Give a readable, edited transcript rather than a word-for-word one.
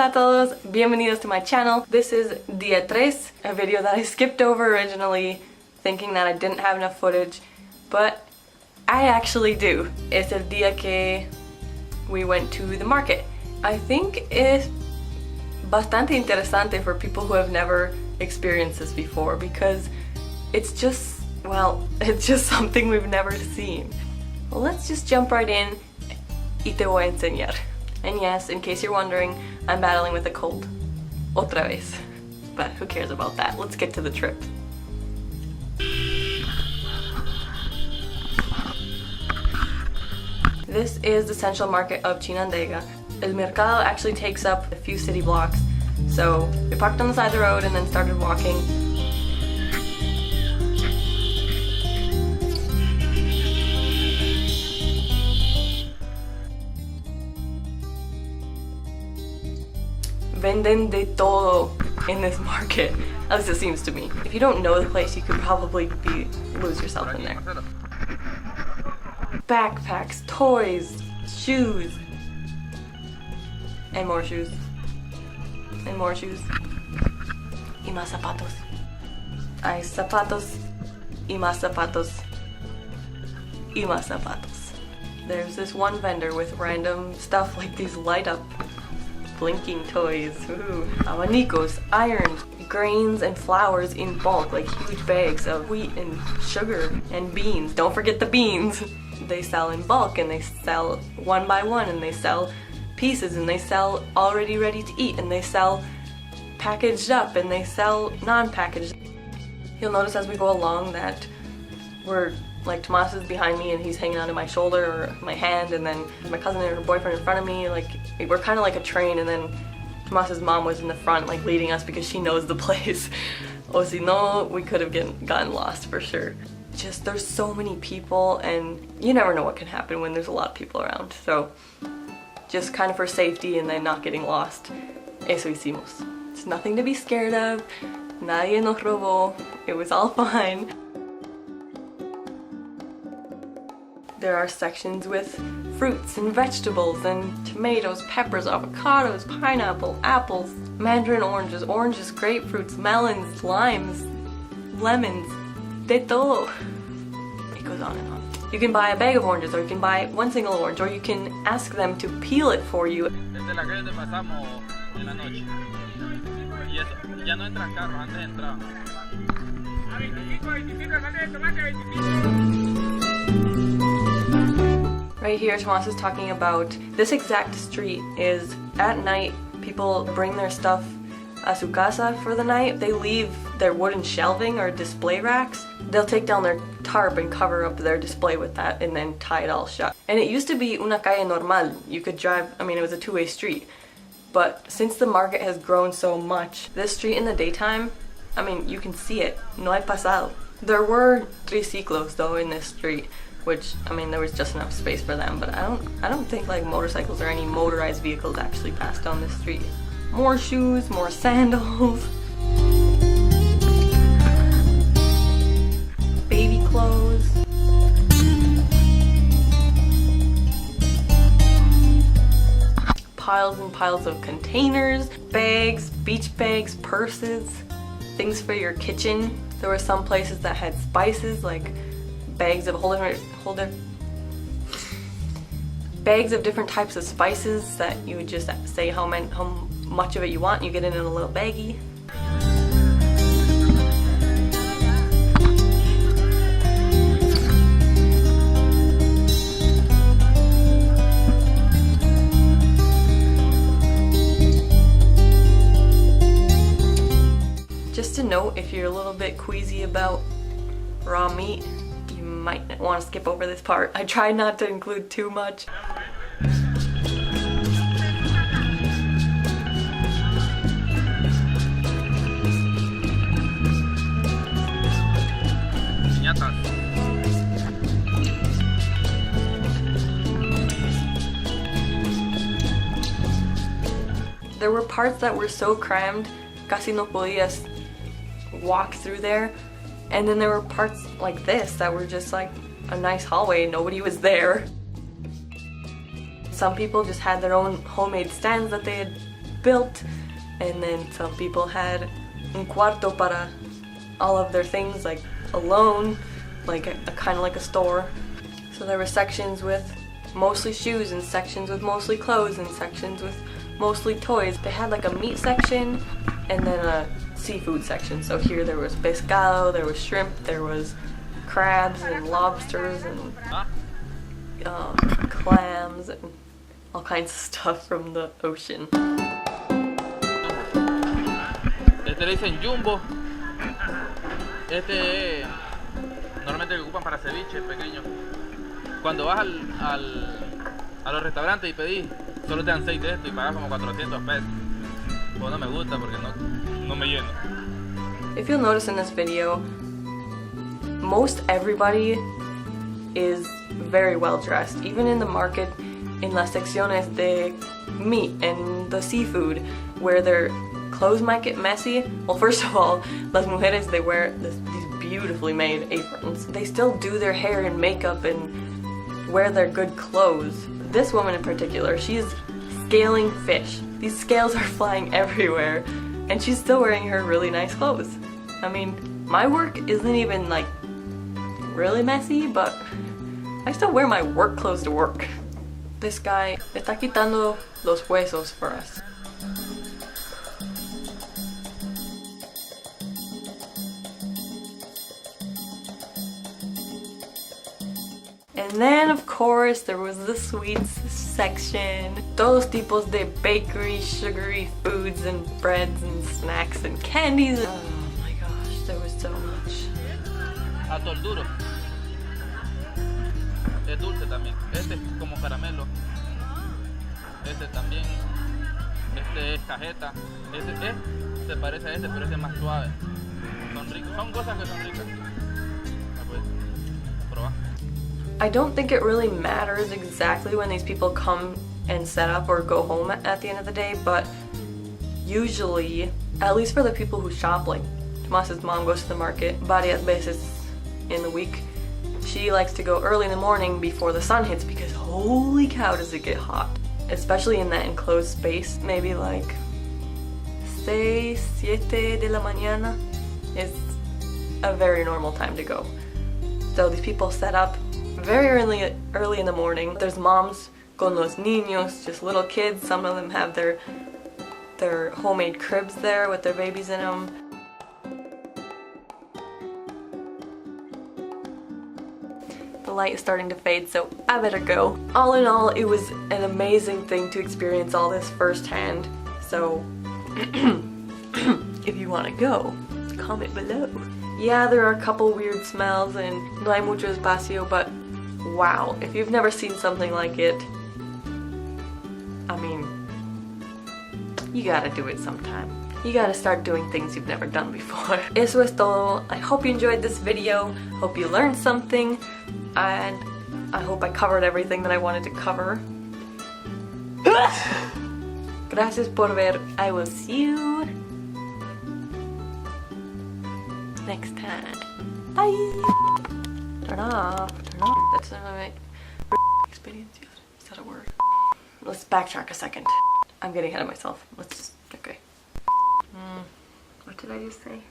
Hola todos, bienvenidos to my channel. This is Día 3, a video that I skipped over originally, thinking that I didn't have enough footage, but I actually do. Es el día que we went to the market. I think it's bastante interesante for people who have never experienced this before because it's just, well, it's just something we've never seen. Well, let's just jump right in y te voy a enseñar. And yes, in case you're wondering, I'm battling with a cold. Otra vez. But who cares about that? Let's get to the trip. This is the central market of Chinandega. El mercado actually takes up a few city blocks. So we parked on the side of the road and then started walking. Venden de todo in this market. At least it seems to me. If you don't know the place, you could probably lose yourself in there. Backpacks, toys, shoes, and more shoes, and more shoes, y más zapatos. Hay zapatos, y más zapatos, y más zapatos. There's this one vendor with random stuff like these light up blinking toys, ooh, abanicos, irons, grains and flours in bulk, like huge bags of wheat and sugar and beans. Don't forget the beans. They sell in bulk and they sell one by one and they sell pieces and they sell already ready to eat and they sell packaged up and they sell non-packaged. You'll notice as we go along that we're like Tomas is behind me and he's hanging onto my shoulder or my hand, and then my cousin and her boyfriend in front of me. Like we're kind of like a train, and then Tomas's mom was in the front like leading us because she knows the place. O si no, we could have gotten lost for sure. Just there's so many people and you never know what can happen when there's a lot of people around. So just kind of for safety and then not getting lost. Eso hicimos. It's nothing to be scared of. Nadie nos robó. It was all fine. There are sections with fruits and vegetables and tomatoes, peppers, avocados, pineapple, apples, mandarin oranges, grapefruits, melons, limes, lemons, de todo. It goes on and on. You can buy a bag of oranges, or you can buy one single orange, or you can ask them to peel it for you. Right here, Tomas is talking about this exact street is at night. People bring their stuff a su casa for the night. They leave their wooden shelving or display racks. They'll take down their tarp and cover up their display with that and then tie it all shut. And it used to be una calle normal. You could drive, I mean, it was a two-way street. But since the market has grown so much, this street in the daytime, I mean, you can see it. No hay pasado. There were triciclos though in this street, which, I mean, there was just enough space for them, but I don't think like motorcycles or any motorized vehicles actually passed down this street. More shoes, more sandals, baby clothes, piles and piles of containers, bags, beach bags, purses, things for your kitchen. There were some places that had spices, like bags of bags of different types of spices that you would just say how much of it you want, and you get it in a little baggie. Just to note, if you're a little bit queasy about raw meat, you might want to skip over this part. I tried not to include too much. There were parts that were so crammed, casi no podías walk through there. And then there were parts like this that were just like a nice hallway, nobody was there. Some people just had their own homemade stands that they had built, and then some people had un cuarto para all of their things, like alone, like a kind of like a store. So there were sections with mostly shoes, and sections with mostly clothes, and sections with mostly toys. They had like a meat section and then a seafood section. So here there was pescado, there was shrimp, there was crabs and lobsters and clams and all kinds of stuff from the ocean. Este le dicen jumbo. Este normalmente lo ocupan para ceviche pequeño. Cuando vas a los restaurantes y pedís, solo te dan 6 de esto y pagas como 400 pesos. Pues no me gusta porque no me lleno. If you'll notice in this video, most everybody is very well dressed. Even in the market, in las secciones de meat and the seafood, where their clothes might get messy. Well, first of all, las mujeres, they wear these beautifully made aprons. They still do their hair and makeup and wear their good clothes. This woman in particular, she's scaling fish. These scales are flying everywhere, and she's still wearing her really nice clothes. I mean, my work isn't even like really messy, but I still wear my work clothes to work. This guy está quitando los huesos for us. And then, of course, there was the sweets section. Todos tipos de bakery, sugary foods and breads and snacks and candies. Oh my gosh, there was so much. Atol duro. Es dulce también. Este es como caramelo. Este también. Este es cajeta. Este se parece a este, pero este es más suave. Son ricos. Son cosas que son ricas. La puedes probar. I don't think it really matters exactly when these people come and set up or go home at the end of the day, but usually, at least for the people who shop, like Tomas's mom goes to the market varias veces in the week. She likes to go early in the morning before the sun hits because holy cow does it get hot. Especially in that enclosed space, maybe like 6, 7 de la mañana is a very normal time to go. So these people set up very early in the morning. There's moms con los niños, just little kids. Some of them have their homemade cribs there with their babies in them. The light is starting to fade, so I better go. All in all, it was an amazing thing to experience all this firsthand. So if you want to go, comment below. Yeah, there are a couple weird smells and no hay mucho espacio, but wow, if you've never seen something like it, I mean, you gotta do it sometime. You gotta start doing things you've never done before. Eso es todo. I hope you enjoyed this video. Hope you learned something. And I hope I covered everything that I wanted to cover. Gracias por ver. I will see you next time. Bye. Turn off. Turn off. That's not my experience. Is that a word? Let's backtrack a second. I'm getting ahead of myself. Let's just, okay. What did I just say?